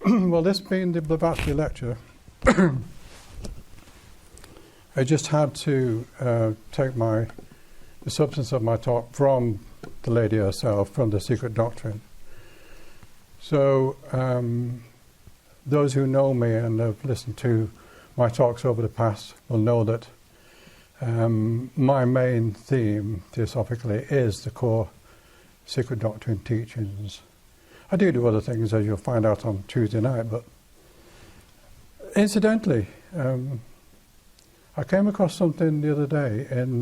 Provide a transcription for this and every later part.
Well, this being the Blavasky Lecture, I just had to take the substance of my talk from the lady herself, from the Secret Doctrine. So those who know me and have listened to my talks over the past will know that my main theme, theosophically, is the core Secret Doctrine teachings. I do other things, as you'll find out on Tuesday night, but incidentally, I came across something the other day in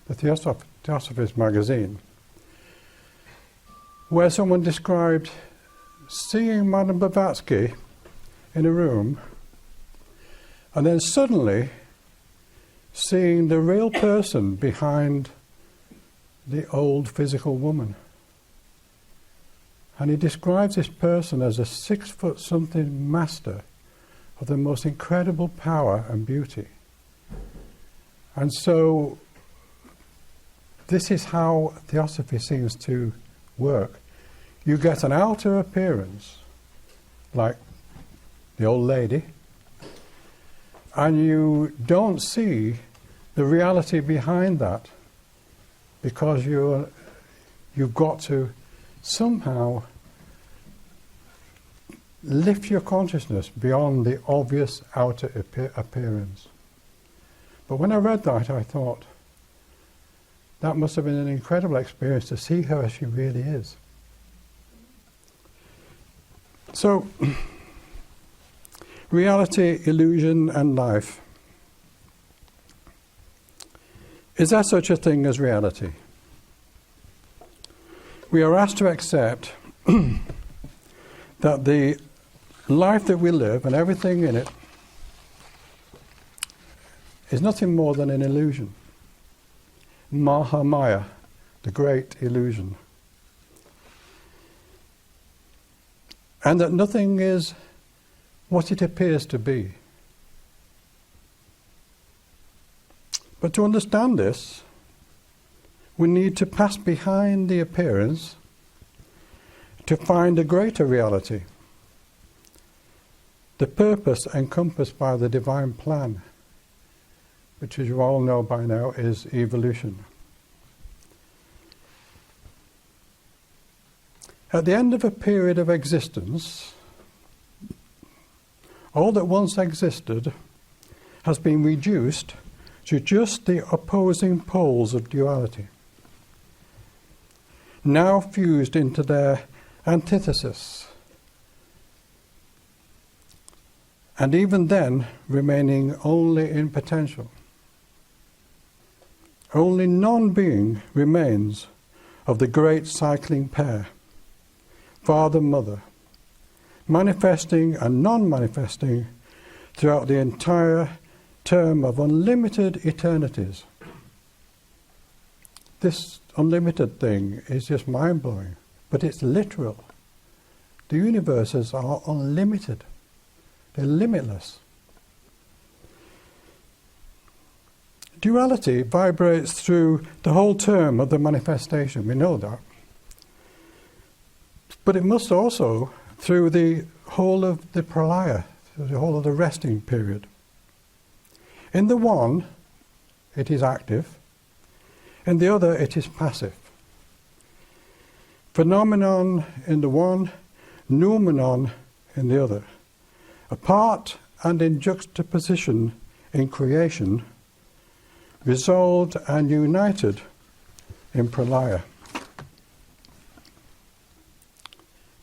the Theosophist magazine, where someone described seeing Madame Blavatsky in a room and then suddenly seeing the real person behind the old physical woman. And he describes this person as a 6-foot-something master of the most incredible power and beauty. And so this is how Theosophy seems to work. You get an outer appearance, like the old lady, and you don't see the reality behind that, because you've got to somehow lift your consciousness beyond the obvious outer appearance. But when I read that, I thought, that must have been an incredible experience to see her as she really is. So, reality, illusion, and life. Is there such a thing as reality? We are asked to accept that the life that we live and everything in it is nothing more than an illusion. Mahamaya, the great illusion. And that nothing is what it appears to be. But to understand this, we need to pass behind the appearance to find a greater reality, the purpose encompassed by the divine plan, which, as you all know by now, is evolution. At the end of a period of existence, all that once existed has been reduced to just the opposing poles of duality, now fused into their antithesis, and even then remaining only in potential. Only non-being remains of the great cycling pair, father-mother, manifesting and non-manifesting throughout the entire term of unlimited eternities. This unlimited thing is just mind-blowing, but it's literal. The universes are unlimited. They're limitless. Duality vibrates through the whole term of the manifestation, we know that. But it must also through the whole of the pralaya, through the whole of the resting period. In the one, it is active. In the other, it is passive. Phenomenon in the one, noumenon in the other. Apart and in juxtaposition in creation, resolved and united in pralaya.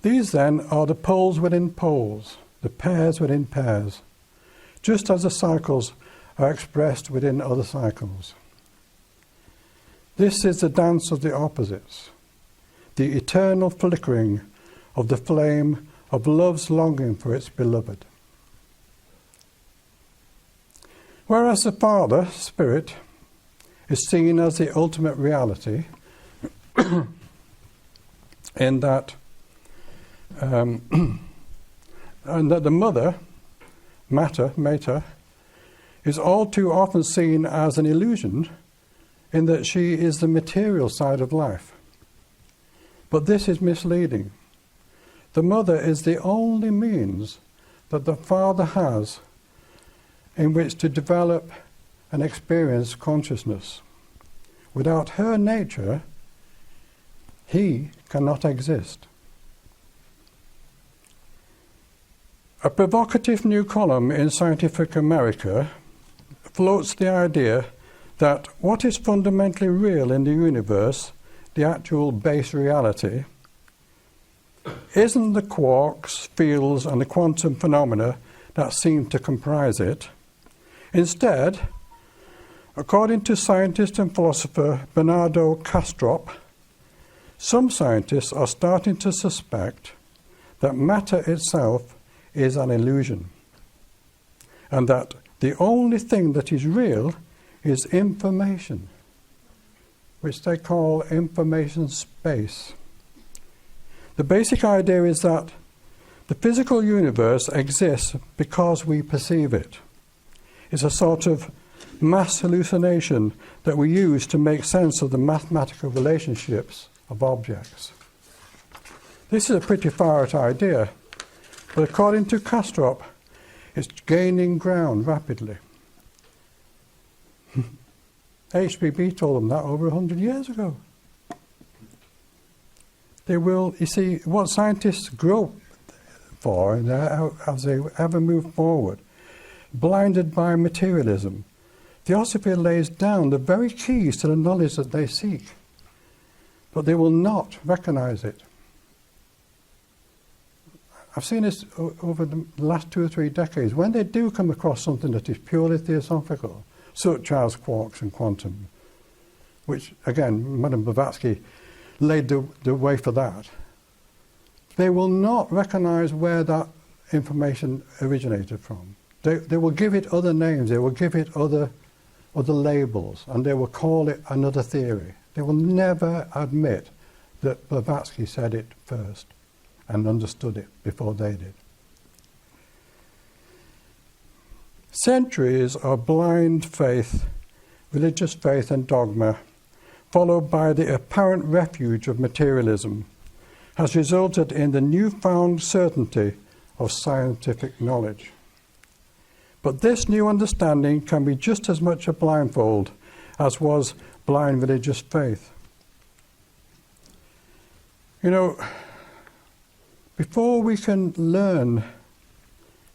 These then are the poles within poles, the pairs within pairs, just as the cycles are expressed within other cycles. This is the dance of the opposites, the eternal flickering of the flame of love's longing for its beloved. Whereas the Father, Spirit, is seen as the ultimate reality, in that and that the mother, mater, is all too often seen as an illusion, in that she is the material side of life. But this is misleading. the mother is the only means that the father has in which to develop and experience consciousness. Without her nature, he cannot exist. A provocative new column in Scientific America floats the idea that what is fundamentally real in the universe, the actual base reality, isn't the quarks, fields, and the quantum phenomena that seem to comprise it. Instead, according to scientist and philosopher Bernardo Kastrup, some scientists are starting to suspect that matter itself is an illusion, and that the only thing that is real is information, which they call information space. The basic idea is that the physical universe exists because we perceive it. It's a sort of mass hallucination that we use to make sense of the mathematical relationships of objects. This is a pretty far-out idea, but according to Kastrup, it's gaining ground rapidly. HBB told them that over 100 years ago. They will, you see, what scientists grope for as they ever move forward, blinded by materialism, Theosophy lays down the very keys to the knowledge that they seek, but they will not recognize it. I've seen this over the last 2 or 3 decades. When they do come across something that is purely theosophical, such as quarks and quantum, which, again, Madame Blavasky laid the way for that, they will not recognize where that information originated from. They will give it other names, they will give it other labels, and they will call it another theory. They will never admit that Blavatsky said it first and understood it before they did. Centuries of blind faith, religious faith and dogma, followed by the apparent refuge of materialism, has resulted in the newfound certainty of scientific knowledge. But this new understanding can be just as much a blindfold as was blind religious faith. You know, before we can learn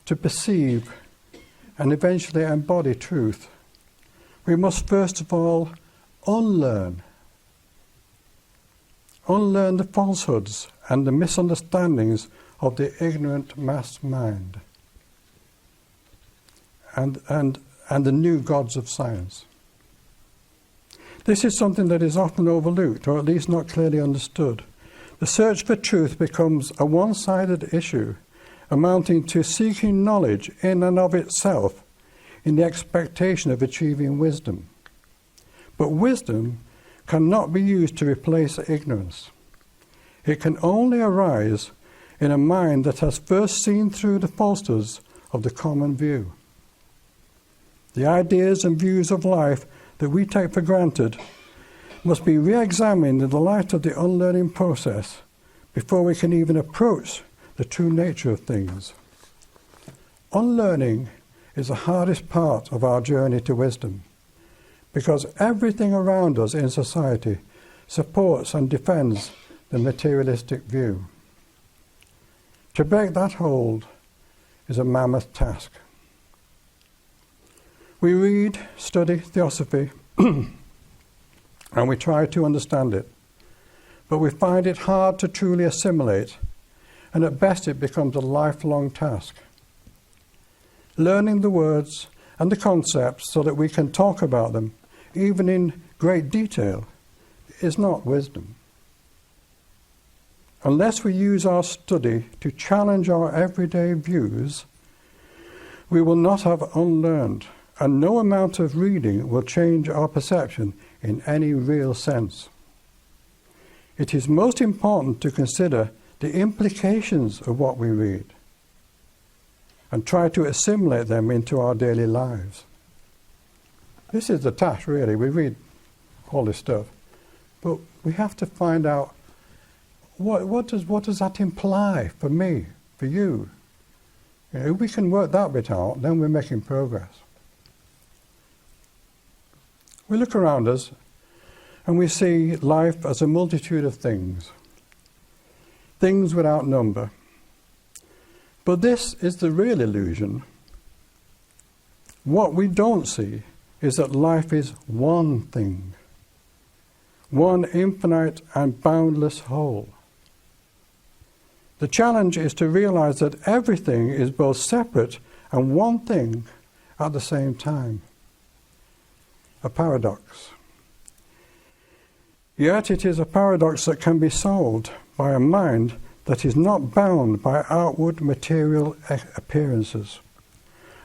to perceive and eventually embody truth, we must first of all unlearn the falsehoods and the misunderstandings of the ignorant mass mind and the new gods of science. This is something that is often overlooked, or at least not clearly understood. The search for truth becomes a one-sided issue, amounting to seeking knowledge in and of itself in the expectation of achieving wisdom. But wisdom cannot be used to replace ignorance. It can only arise in a mind that has first seen through the falsehoods of the common view. The ideas and views of life that we take for granted must be re-examined in the light of the unlearning process before we can even approach the true nature of things. Unlearning is the hardest part of our journey to wisdom, because everything around us in society supports and defends the materialistic view. To break that hold is a mammoth task. We read, study Theosophy, and we try to understand it, but we find it hard to truly assimilate, and at best it becomes a lifelong task. Learning the words and the concepts so that we can talk about them, even in great detail, is not wisdom. Unless we use our study to challenge our everyday views, we will not have unlearned, and no amount of reading will change our perception in any real sense. It is most important to consider the implications of what we read and try to assimilate them into our daily lives. This is the task, really. We read all this stuff, but we have to find out what does that imply for me, for you? If we can work that bit out, then we're making progress. We look around us and we see life as a multitude of things without number. But this is the real illusion. What we don't see is that life is one thing, one infinite and boundless whole. The challenge is to realize that everything is both separate and one thing at the same time. A paradox. Yet it is a paradox that can be solved by a mind that is not bound by outward material appearances,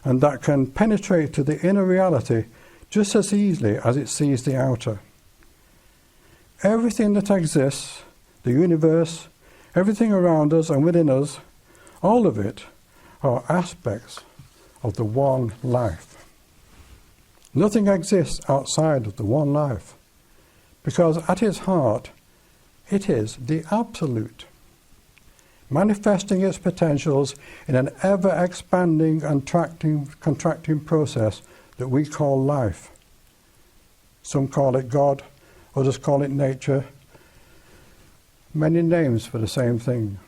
and that can penetrate to the inner reality just as easily as it sees the outer. Everything that exists, the universe, everything around us and within us, all of it are aspects of the one life. Nothing exists outside of the one life, because at its heart, it is the absolute, manifesting its potentials in an ever-expanding and contracting process that we call life. Some call it God, others call it nature, many names for the same thing.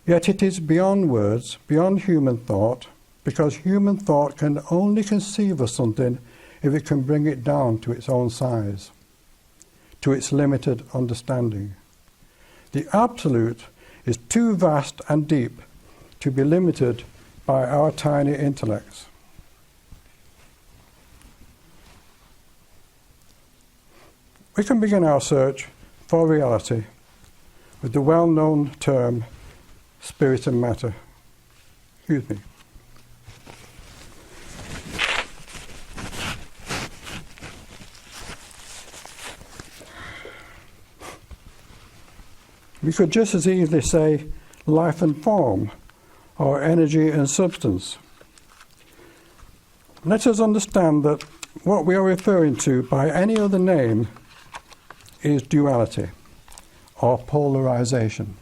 Yet it is beyond words, beyond human thought, because human thought can only conceive of something if it can bring it down to its own size, to its limited understanding. The absolute is too vast and deep to be limited by our tiny intellects. We can begin our search for reality with the well-known term spirit and matter. Excuse me. We could just as easily say life and form, or energy and substance. Let us understand that what we are referring to by any other name is duality, or polarization.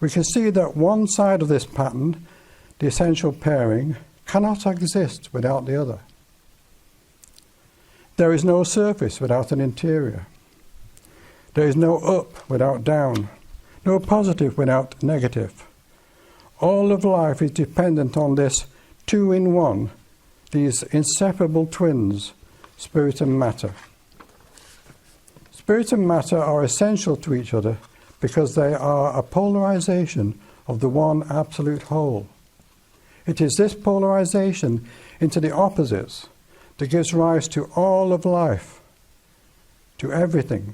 We can see that one side of this pattern, the essential pairing, cannot exist without the other. There is no surface without an interior. There is no up without down, no positive without negative. All of life is dependent on this two-in-one, these inseparable twins, spirit and matter. Spirit and matter are essential to each other because they are a polarization of the one absolute whole. It is this polarization into the opposites that gives rise to all of life, to everything.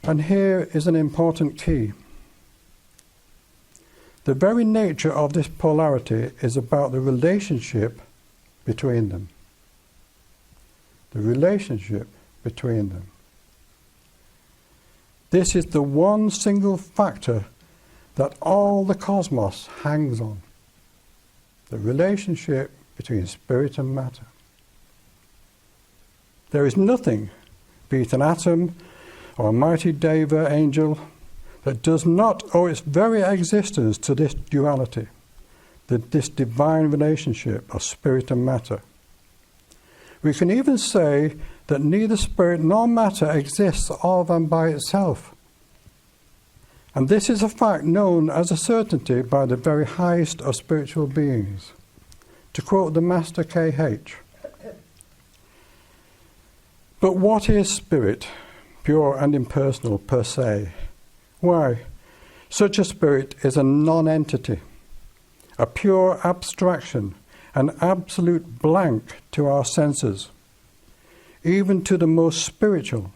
And here is an important key. The very nature of this polarity is about the relationship between them. The relationship between them. This is the one single factor that all the cosmos hangs on. The relationship between spirit and matter. There is nothing, be it an atom or a mighty deva angel, that does not owe its very existence to this duality, this divine relationship of spirit and matter. We can even say that neither spirit nor matter exists of and by itself. And this is a fact known as a certainty by the very highest of spiritual beings. To quote the Master K.H. But what is spirit, pure and impersonal per se? Why, such a spirit is a non-entity, a pure abstraction, an absolute blank to our senses, even to the most spiritual.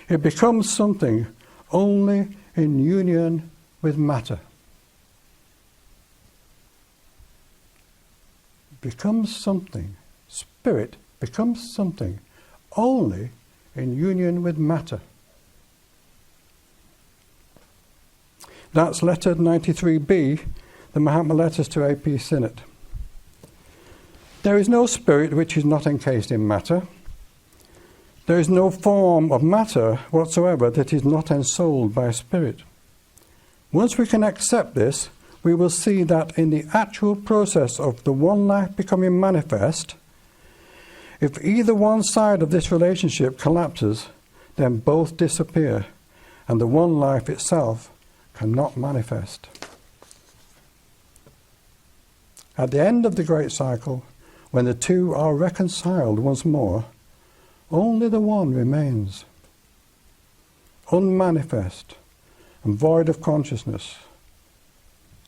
It becomes something only in union with matter. Becomes something, spirit becomes something only in union with matter. That's letter 93b, the Mahatma Letters to A.P. Sinnott. There is no spirit which is not encased in matter. There is no form of matter whatsoever that is not ensouled by spirit. Once we can accept this, we will see that in the actual process of the one life becoming manifest, if either one side of this relationship collapses, then both disappear, and the one life itself cannot manifest. At the end of the great cycle, when the two are reconciled once more, only the one remains, unmanifest and void of consciousness.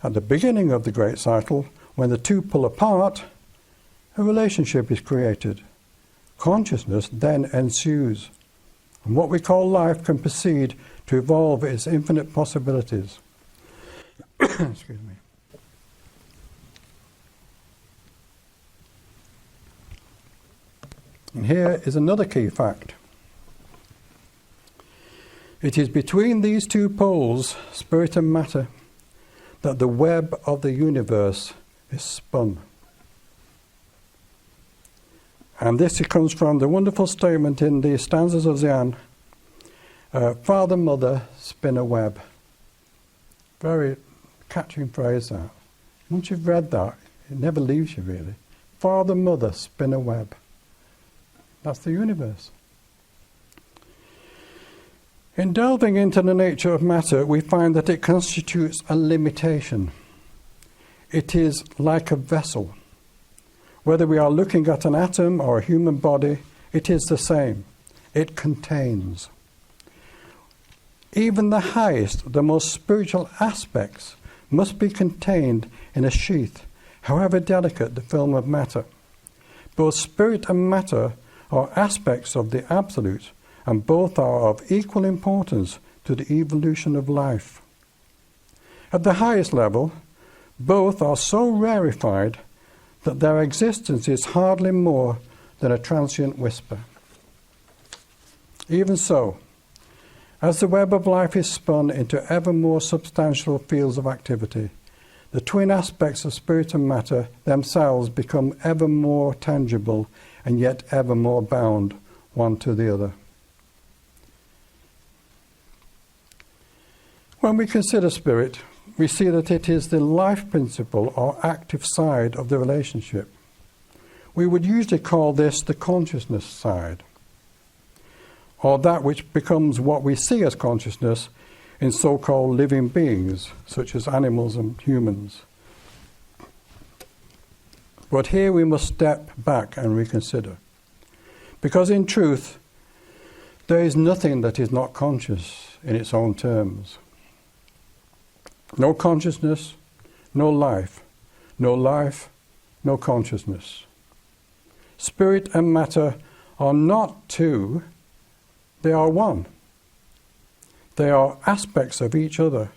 At the beginning of the great cycle, when the two pull apart, a relationship is created. Consciousness then ensues, and what we call life can proceed to evolve its infinite possibilities. Excuse me. And here is another key fact. It is between these two poles, spirit and matter, that the web of the universe is spun. And this comes from the wonderful statement in the stanzas of Xian, Father, Mother, spin a web. Very catching phrase that. Once you've read that, it never leaves you really. Father, Mother, spin a web. That's the universe. In delving into the nature of matter, we find that it constitutes a limitation. It is like a vessel. Whether we are looking at an atom or a human body, it is the same. It contains. Even the highest, the most spiritual aspects must be contained in a sheath, however delicate the film of matter. Both spirit and matter are aspects of the Absolute, and both are of equal importance to the evolution of life. At the highest level, both are so rarefied that their existence is hardly more than a transient whisper. Even so, as the web of life is spun into ever more substantial fields of activity, the twin aspects of spirit and matter themselves become ever more tangible and yet ever more bound one to the other. When we consider spirit, we see that it is the life principle or active side of the relationship. We would usually call this the consciousness side, or that which becomes what we see as consciousness in so-called living beings, such as animals and humans. But here we must step back and reconsider. Because in truth, there is nothing that is not conscious in its own terms. No consciousness, no life. No life, no consciousness. Spirit and matter are not two, they are one. They are aspects of each other.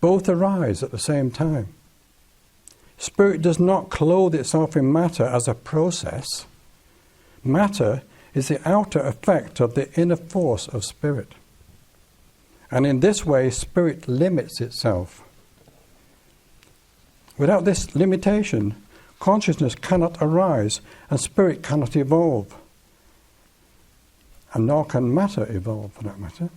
Both arise at the same time. Spirit does not clothe itself in matter as a process. Matter is the outer effect of the inner force of spirit. And in this way, spirit limits itself. Without this limitation, consciousness cannot arise and spirit cannot evolve. And nor can matter evolve, for that matter.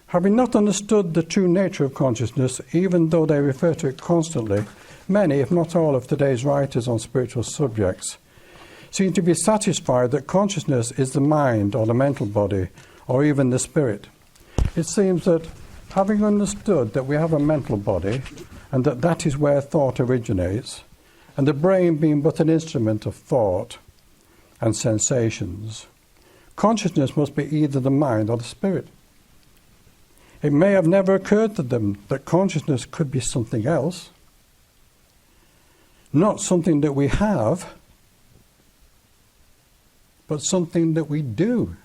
Having not understood the true nature of consciousness, even though they refer to it constantly, many, if not all, of today's writers on spiritual subjects seem to be satisfied that consciousness is the mind or the mental body or even the spirit. It seems that having understood that we have a mental body and that that is where thought originates, and the brain being but an instrument of thought and sensations, consciousness must be either the mind or the spirit. It may have never occurred to them that consciousness could be something else, not something that we have, but something that we do.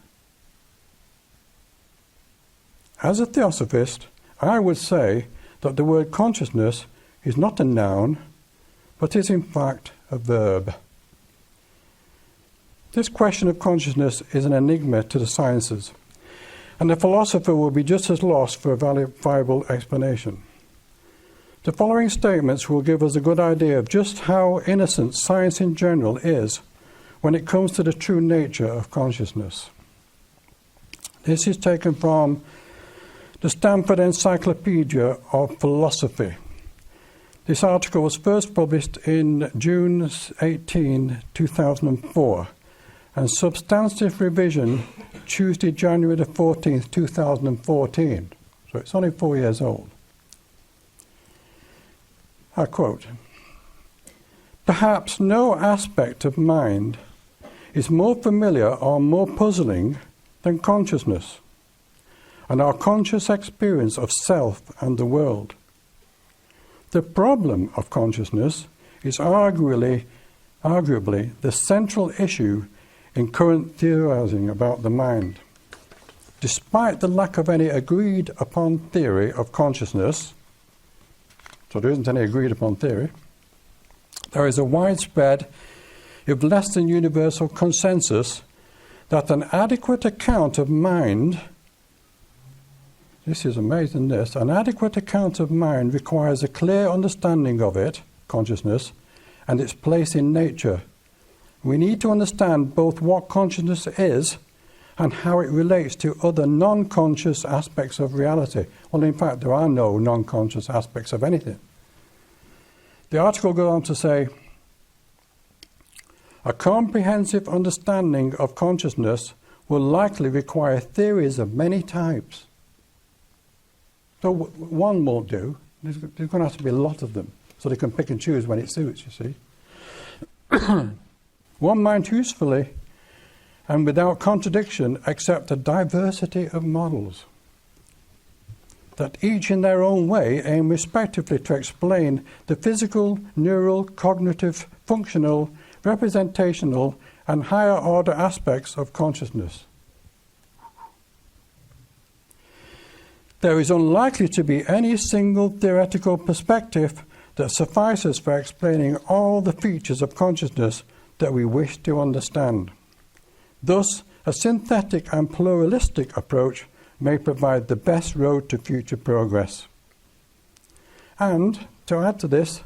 As a theosophist, I would say that the word consciousness is not a noun, but is in fact a verb. This question of consciousness is an enigma to the sciences, and the philosopher will be just as lost for a viable explanation. The following statements will give us a good idea of just how innocent science in general is when it comes to the true nature of consciousness. This is taken from the Stanford Encyclopedia of Philosophy. This article was first published in June 18, 2004, and substantive revision Tuesday, January the 14th, 2014. So it's only 4 years old. I quote, "Perhaps no aspect of mind is more familiar or more puzzling than consciousness, and our conscious experience of self and the world. The problem of consciousness is arguably the central issue in current theorizing about the mind. Despite the lack of any agreed upon theory of consciousness," so there isn't any agreed upon theory, "there is a widespread, if less than universal consensus that an adequate account of mind," this is amazing, this, "an adequate account of mind requires a clear understanding of it," consciousness, "and its place in nature. We need to understand both what consciousness is and how it relates to other non-conscious aspects of reality." Well, in fact, there are no non-conscious aspects of anything. The article goes on to say, "A comprehensive understanding of consciousness will likely require theories of many types." So one won't do. There's going to have to be a lot of them, so they can pick and choose when it suits, you see. "One might usefully and without contradiction accept a diversity of models that each in their own way aim respectively to explain the physical, neural, cognitive, functional, representational, and higher order aspects of consciousness. There is unlikely to be any single theoretical perspective that suffices for explaining all the features of consciousness that we wish to understand. Thus, a synthetic and pluralistic approach may provide the best road to future progress." And, to add to this,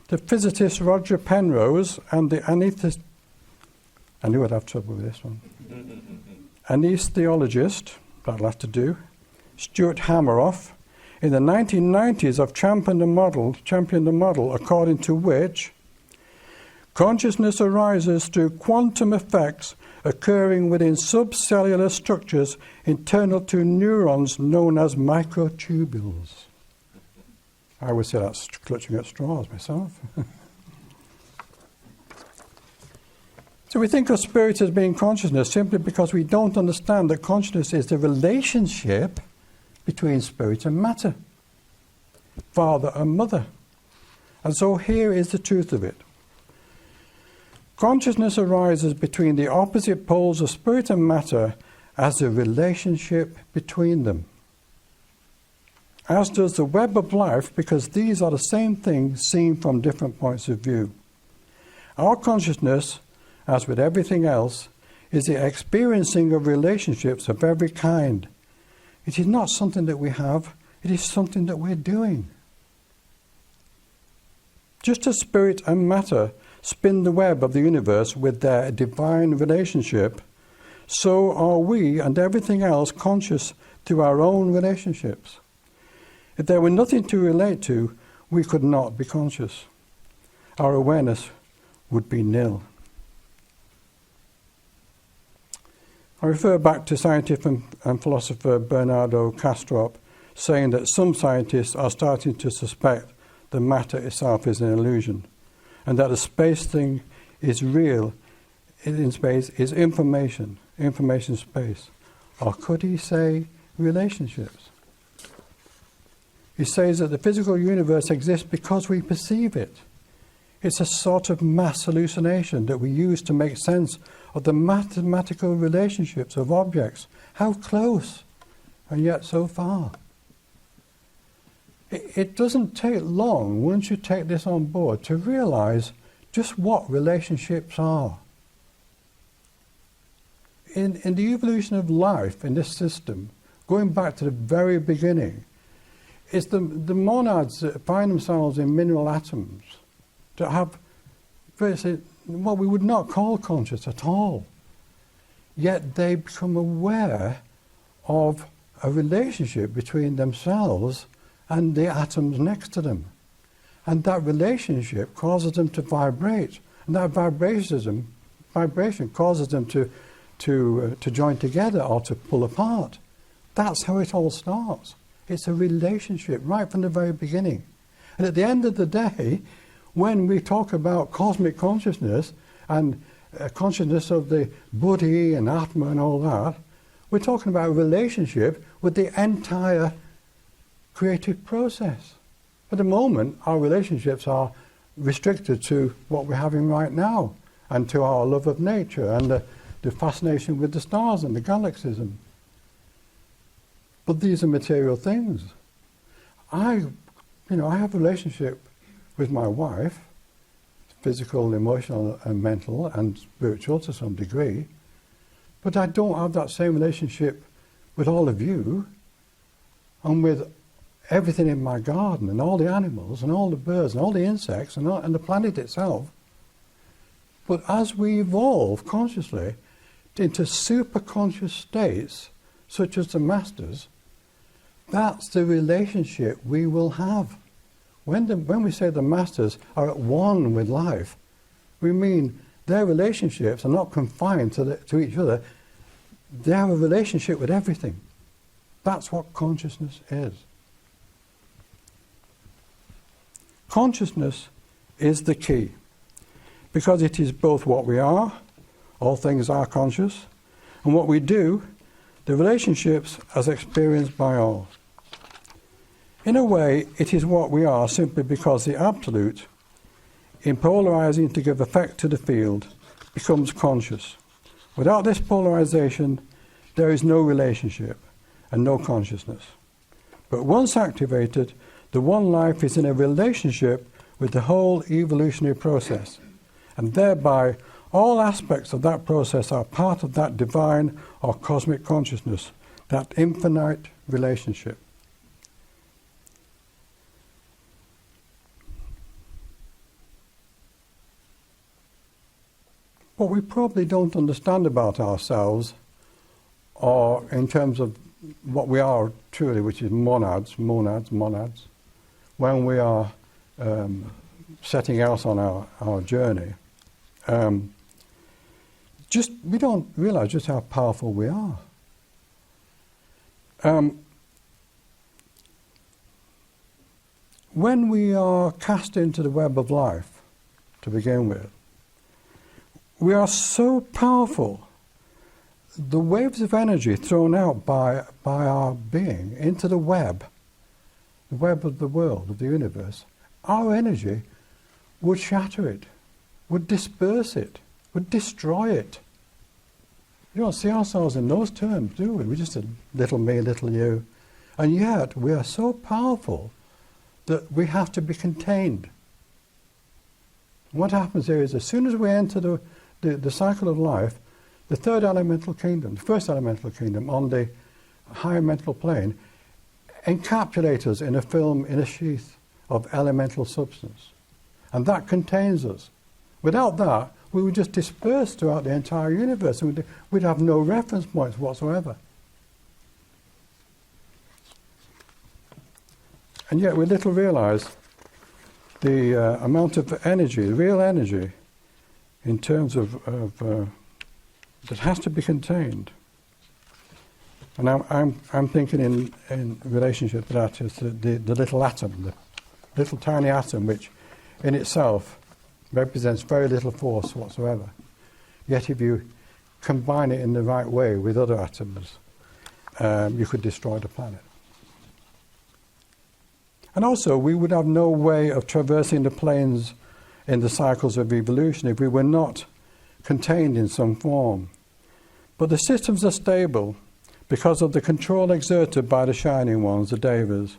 the physicist Roger Penrose and the I knew I'd have trouble with this one. Anesthesiologist, that'll have to do, Stuart Hameroff, in the 1990s have championed a model according to which consciousness arises through quantum effects occurring within subcellular structures internal to neurons known as microtubules. I would say that's clutching at straws myself. So we think of spirit as being consciousness simply because we don't understand that consciousness is the relationship between spirit and matter, father and mother. And so here is the truth of it. Consciousness arises between the opposite poles of spirit and matter as a relationship between them, as does the web of life, because these are the same thing seen from different points of view. Our consciousness, as with everything else, is the experiencing of relationships of every kind. It is not something that we have, it is something that we're doing. Just as spirit and matter spin the web of the universe with their divine relationship, so are we and everything else conscious through our own relationships. If there were nothing to relate to, we could not be conscious. Our awareness would be nil. I refer back to scientist and philosopher Bernardo Kastrup saying that some scientists are starting to suspect that matter itself is an illusion, and that the space thing is real in space, is information space. Or could he say relationships? He says that the physical universe exists because we perceive it. It's a sort of mass hallucination that we use to make sense of the mathematical relationships of objects. How close, and yet so far. It doesn't take long, once you take this on board, to realize just what relationships are. In the evolution of life in this system, going back to the very beginning, it's the monads that find themselves in mineral atoms that have what we would not call conscious at all. Yet they become aware of a relationship between themselves and the atoms next to them. And that relationship causes them to vibrate. And that vibration causes them to join together or to pull apart. That's how it all starts. It's a relationship right from the very beginning. And at the end of the day, when we talk about cosmic consciousness and consciousness of the Buddhi and Atma and all that, we're talking about a relationship with the entire creative process. At the moment, our relationships are restricted to what we're having right now and to our love of nature and the fascination with the stars and the galaxies. But these are material things. I have a relationship with my wife, physical, emotional, and mental, and spiritual to some degree, but I don't have that same relationship with all of you and with everything in my garden and all the animals and all the birds and all the insects and the planet itself. But as we evolve consciously into superconscious states, such as the Masters, that's the relationship we will have. When we say the Masters are at one with life, we mean their relationships are not confined to each other. They have a relationship with everything. That's what consciousness is. Consciousness is the key, because it is both what we are, all things are conscious, and what we do, the relationships as experienced by all. In a way, it is what we are simply because the Absolute, in polarizing to give effect to the field, becomes conscious. Without this polarization, there is no relationship and no consciousness. But once activated, the one life is in a relationship with the whole evolutionary process, and thereby all aspects of that process are part of that divine or cosmic consciousness, that infinite relationship. What we probably don't understand about ourselves, or in terms of what we are truly, which is monads, when we are setting out on our journey, we don't realize just how powerful we are. When we are cast into the web of life, to begin with, we are so powerful. The waves of energy thrown out by our being into the web of the world, of the universe, our energy would shatter it, would disperse it, would destroy it. We don't see ourselves in those terms, do we? We're just a little me, little you. And yet we are so powerful that we have to be contained. What happens here is as soon as we enter the cycle of life, the third elemental kingdom, the first elemental kingdom on the higher mental plane, encapsulates us in a film, in a sheath of elemental substance. And that contains us. Without that, we would just disperse throughout the entire universe, and we'd have no reference points whatsoever. And yet we little realize the amount of energy, real energy, in terms of that has to be contained. And I'm thinking in relationship to that is the little atom, the little tiny atom, which in itself represents very little force whatsoever. Yet if you combine it in the right way with other atoms, you could destroy the planet. And also, we would have no way of traversing the planes in the cycles of evolution if we were not contained in some form. But the systems are stable because of the control exerted by the Shining Ones, the Devas.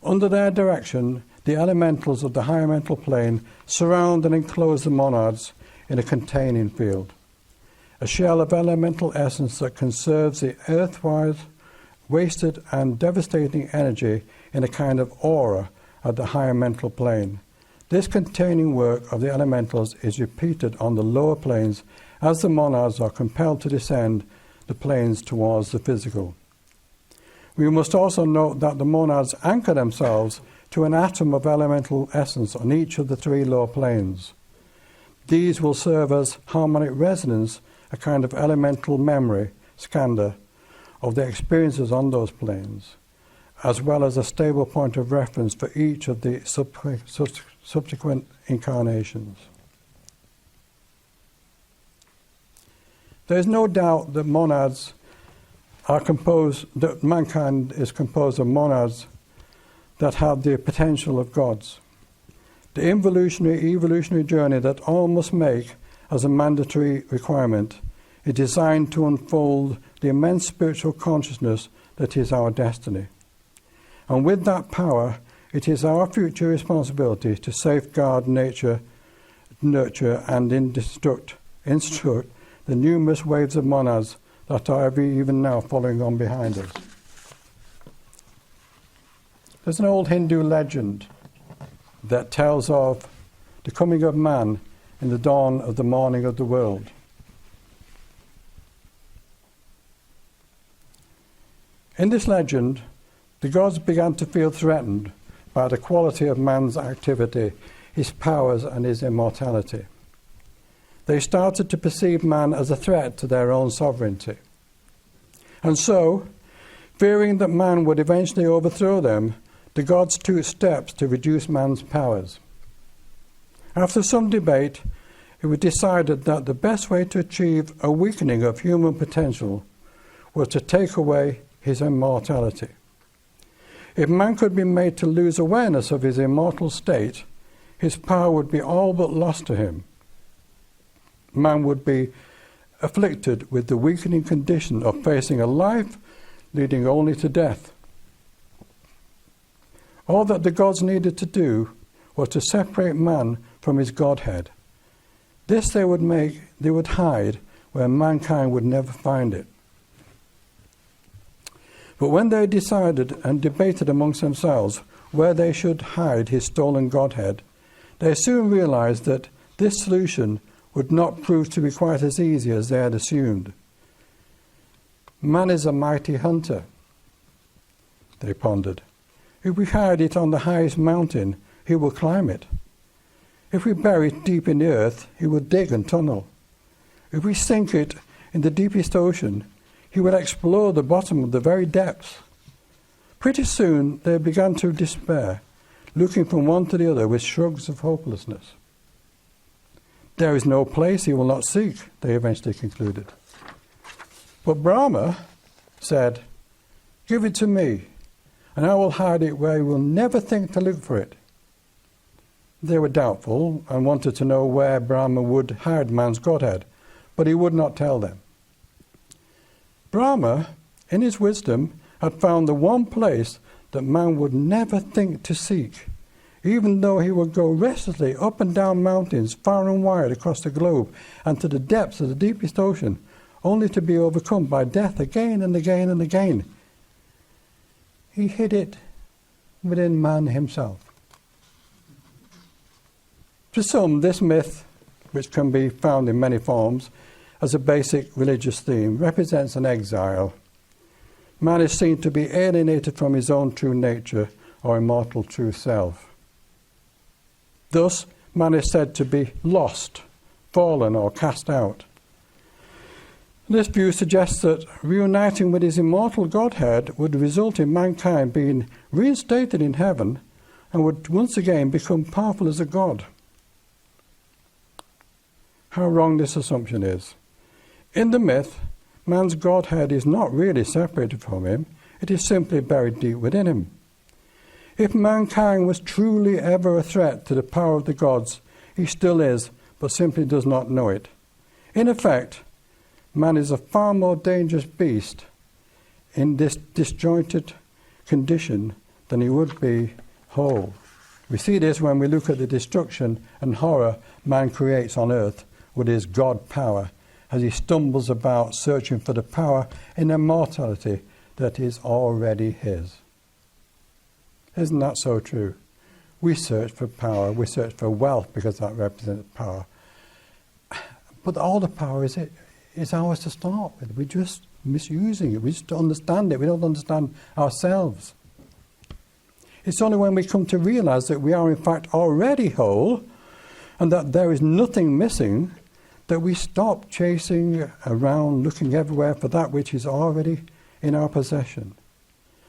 Under their direction, the elementals of the higher mental plane surround and enclose the monads in a containing field, a shell of elemental essence that conserves the earthwise wasted and devastating energy in a kind of aura at the higher mental plane. This containing work of the elementals is repeated on the lower planes as the monads are compelled to descend the planes towards the physical. We must also note that the monads anchor themselves to an atom of elemental essence on each of the three lower planes. These will serve as harmonic resonance, a kind of elemental memory, skanda, of the experiences on those planes, as well as a stable point of reference for each of the subsequent incarnations. There is no doubt that that mankind is composed of monads that have the potential of gods. The evolutionary journey that all must make as a mandatory requirement is designed to unfold the immense spiritual consciousness that is our destiny. And with that power, it is our future responsibility to safeguard nature, nurture, and instruct the numerous waves of monads that are even now following on behind us. There's an old Hindu legend that tells of the coming of man in the dawn of the morning of the world. In this legend, the gods began to feel threatened by the quality of man's activity, his powers, and his immortality. They started to perceive man as a threat to their own sovereignty. And so, fearing that man would eventually overthrow them, the gods took steps to reduce man's powers. After some debate, it was decided that the best way to achieve a weakening of human potential was to take away his immortality. If man could be made to lose awareness of his immortal state, his power would be all but lost to him. Man would be afflicted with the weakening condition of facing a life leading only to death. All that the gods needed to do was to separate man from his godhead. This they would hide where mankind would never find it. But when they decided and debated amongst themselves where they should hide his stolen godhead, they soon realized that this solution would not prove to be quite as easy as they had assumed. Man is a mighty hunter, they pondered. If we hide it on the highest mountain, he will climb it. If we bury it deep in the earth, he will dig and tunnel. If we sink it in the deepest ocean, he will explore the bottom of the very depths. Pretty soon they began to despair, looking from one to the other with shrugs of hopelessness. There is no place he will not seek, they eventually concluded. But Brahma said, "Give it to me, and I will hide it where he will never think to look for it." They were doubtful and wanted to know where Brahma would hide man's godhead, but he would not tell them. Brahma, in his wisdom, had found the one place that man would never think to seek, even though he would go restlessly up and down mountains far and wide across the globe and to the depths of the deepest ocean, only to be overcome by death again and again and again. He hid it within man himself. To some, this myth, which can be found in many forms as a basic religious theme, represents an exile. Man is seen to be alienated from his own true nature or immortal true self. Thus, man is said to be lost, fallen, or cast out. This view suggests that reuniting with his immortal Godhead would result in mankind being reinstated in heaven and would once again become powerful as a god. How wrong this assumption is. In the myth, man's Godhead is not really separated from him, it is simply buried deep within him. If mankind was truly ever a threat to the power of the gods, he still is, but simply does not know it. In effect, man is a far more dangerous beast in this disjointed condition than he would be whole. We see this when we look at the destruction and horror man creates on earth with his God power, as he stumbles about searching for the power in immortality that is already his. Isn't that so true? We search for power, we search for wealth because that represents power. But all the power is ours to start with. We just misusing it. We just don't understand it. We don't understand ourselves. It's only when we come to realize that we are in fact already whole and that there is nothing missing that we stop chasing around, looking everywhere for that which is already in our possession.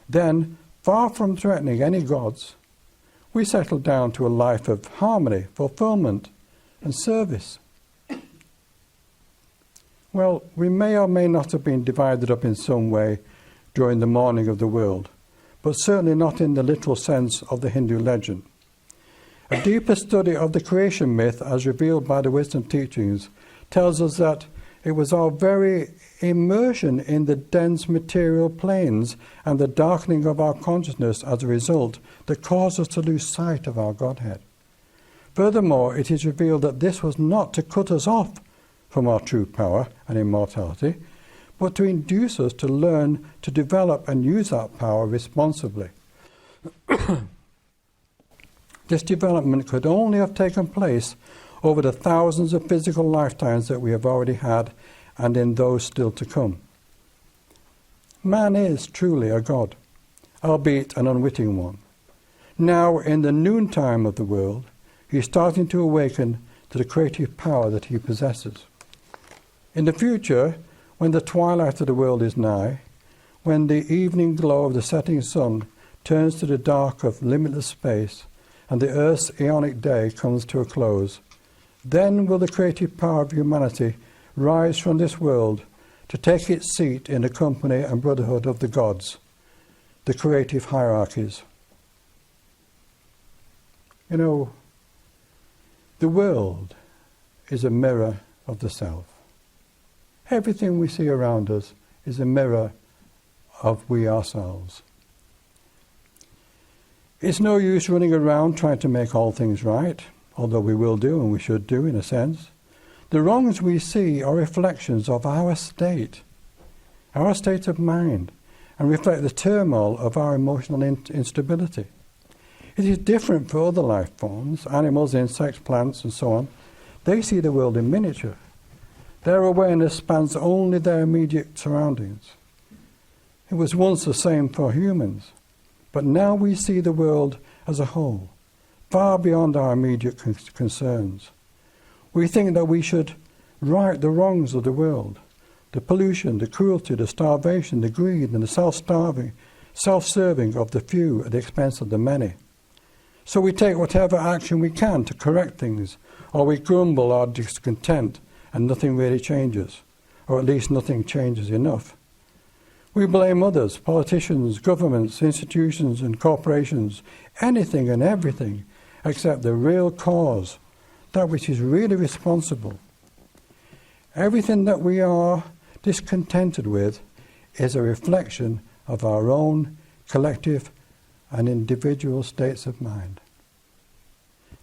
Then, far from threatening any gods, we settle down to a life of harmony, fulfillment, and service. Well, we may or may not have been divided up in some way during the morning of the world, but certainly not in the literal sense of the Hindu legend. A deeper study of the creation myth, as revealed by the wisdom teachings, tells us that it was our very immersion in the dense material planes and the darkening of our consciousness as a result that caused us to lose sight of our Godhead. Furthermore, it is revealed that this was not to cut us off from our true power and immortality, but to induce us to learn to develop and use that power responsibly. This development could only have taken place over the thousands of physical lifetimes that we have already had and in those still to come. Man is truly a god, albeit an unwitting one. Now, in the noontime of the world, he is starting to awaken to the creative power that he possesses. In the future, when the twilight of the world is nigh, when the evening glow of the setting sun turns to the dark of limitless space, and the earth's aeonic day comes to a close, then will the creative power of humanity rise from this world to take its seat in the company and brotherhood of the gods, the creative hierarchies. You know, the world is a mirror of the self. Everything we see around us is a mirror of we ourselves. It's no use running around trying to make all things right, although we will do and we should do in a sense. The wrongs we see are reflections of our state of mind, and reflect the turmoil of our emotional instability. It is different for other life forms, animals, insects, plants, and so on. They see the world in miniature. Their awareness spans only their immediate surroundings. It was once the same for humans, but now we see the world as a whole, far beyond our immediate concerns. We think that we should right the wrongs of the world, the pollution, the cruelty, the starvation, the greed, and the self-serving of the few at the expense of the many. So we take whatever action we can to correct things, or we grumble our discontent and nothing really changes, or at least nothing changes enough. We blame others, politicians, governments, institutions and corporations, anything and everything except the real cause, that which is really responsible. Everything that we are discontented with is a reflection of our own collective and individual states of mind.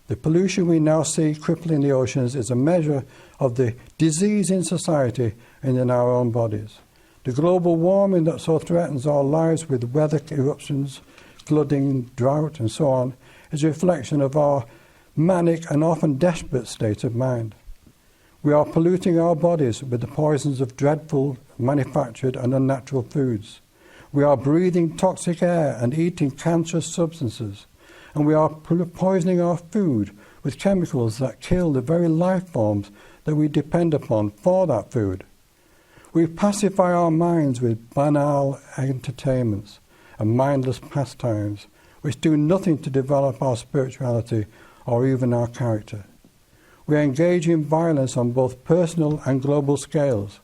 The pollution we now see crippling the oceans is a measure of the disease in society and in our own bodies. The global warming that so threatens our lives with weather eruptions, flooding, drought and so on is a reflection of our manic and often desperate state of mind. We are polluting our bodies with the poisons of dreadful, manufactured and unnatural foods. We are breathing toxic air and eating cancerous substances. And we are poisoning our food with chemicals that kill the very life forms that we depend upon for that food. We pacify our minds with banal entertainments and mindless pastimes, which do nothing to develop our spirituality or even our character. We engage in violence on both personal and global scales.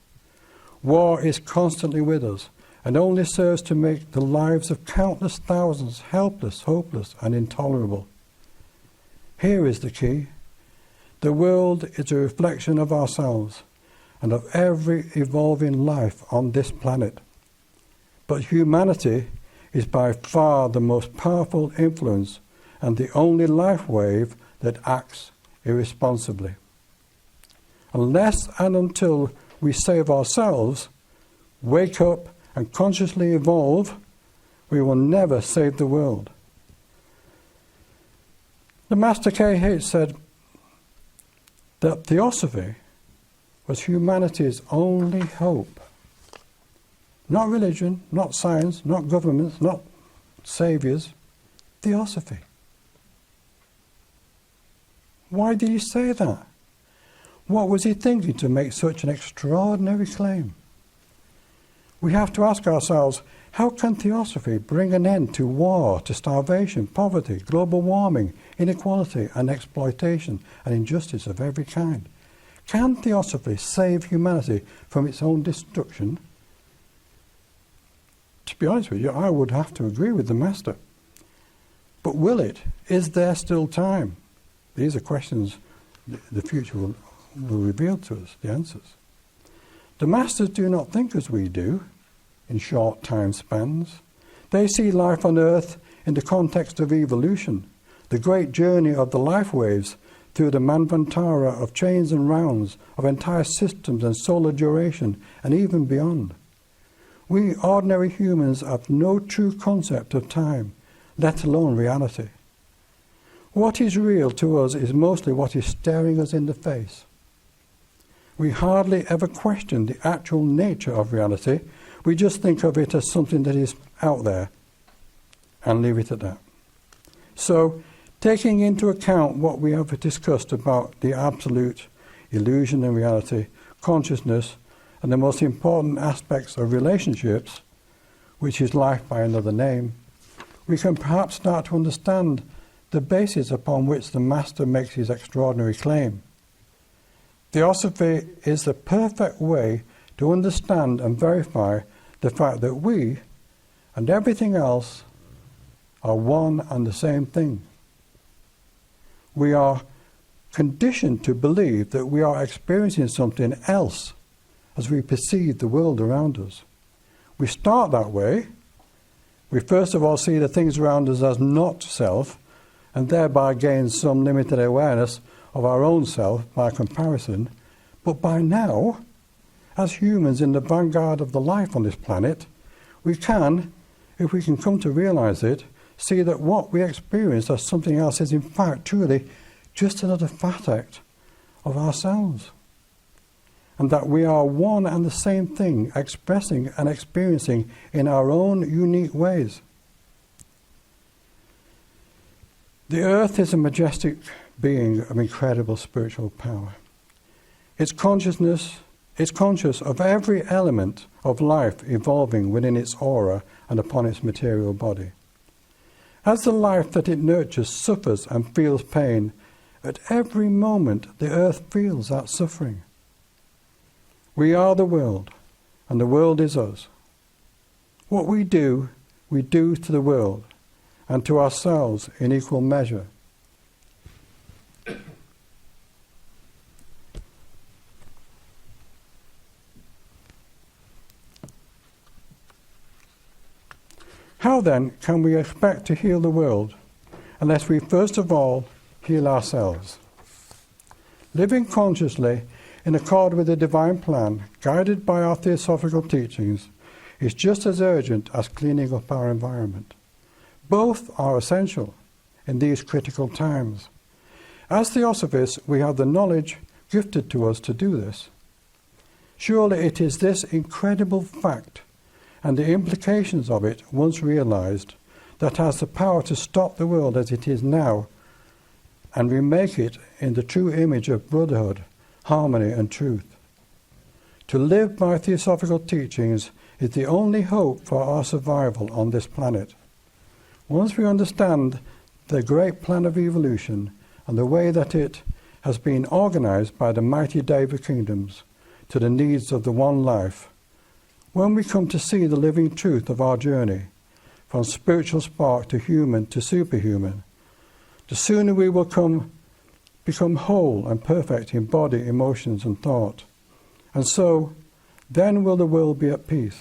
War is constantly with us, and only serves to make the lives of countless thousands helpless, hopeless, and intolerable. Here is the key. The world is a reflection of ourselves and of every evolving life on this planet. But humanity is by far the most powerful influence and the only life wave that acts irresponsibly. Unless and until we save ourselves, wake up, and consciously evolve, we will never save the world. The Master K.H. said that Theosophy was humanity's only hope. Not religion, not science, not governments, not saviours. Theosophy. Why did he say that? What was he thinking to make such an extraordinary claim? We have to ask ourselves, how can Theosophy bring an end to war, to starvation, poverty, global warming, inequality and exploitation and injustice of every kind? Can Theosophy save humanity from its own destruction? To be honest with you, I would have to agree with the Master. But will it? Is there still time? These are questions the future will reveal to us, the answers. The Masters do not think as we do, in short time spans. They see life on Earth in the context of evolution, the great journey of the life waves through the manvantara of chains and rounds, of entire systems and solar duration, and even beyond. We ordinary humans have no true concept of time, let alone reality. What is real to us is mostly what is staring us in the face. We hardly ever question the actual nature of reality. We just think of it as something that is out there and leave it at that. So, taking into account what we have discussed about the absolute, illusion and reality, consciousness, and the most important aspects of relationships, which is life by another name, we can perhaps start to understand the basis upon which the Master makes his extraordinary claim. Theosophy is the perfect way to understand and verify the fact that we and everything else are one and the same thing. We are conditioned to believe that we are experiencing something else as we perceive the world around us. We start that way. We first of all see the things around us as not self, and thereby gain some limited awareness of our own self by comparison. But by now, as humans in the vanguard of the life on this planet, we can, if we can come to realize it, see that what we experience as something else is in fact truly just another facet of ourselves. And that we are one and the same thing, expressing and experiencing in our own unique ways. The earth is a majestic being of incredible spiritual power. It's conscious of every element of life evolving within its aura and upon its material body. As the life that it nurtures suffers and feels pain, at every moment the earth feels that suffering. We are the world, and the world is us. What we do to the world, and to ourselves in equal measure. How then can we expect to heal the world unless we first of all heal ourselves? Living consciously in accord with the divine plan, guided by our theosophical teachings, is just as urgent as cleaning up our environment. Both are essential in these critical times. As Theosophists, we have the knowledge gifted to us to do this. Surely it is this incredible fact and the implications of it, once realized, that has the power to stop the world as it is now and remake it in the true image of brotherhood, harmony and truth. To live by theosophical teachings is the only hope for our survival on this planet. Once we understand the great plan of evolution and the way that it has been organized by the mighty David kingdoms to the needs of the one life, when we come to see the living truth of our journey, from spiritual spark to human to superhuman, the sooner we will become whole and perfect in body, emotions and thought. And so, then will the world be at peace,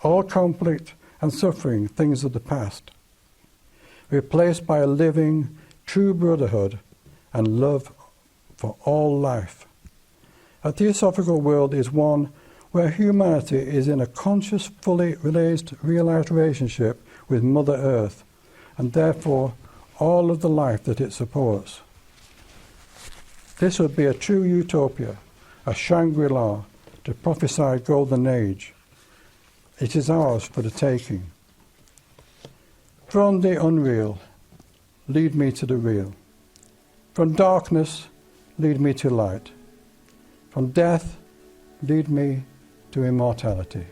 all conflict and suffering things of the past, replaced by a living, true brotherhood and love for all life. A theosophical world is one where humanity is in a conscious, fully realized relationship with Mother Earth, and therefore all of the life that it supports. This would be a true utopia, a Shangri-La, to prophesy golden age. It is ours for the taking. From the unreal, lead me to the real. From darkness, lead me to light. From death, lead me to immortality.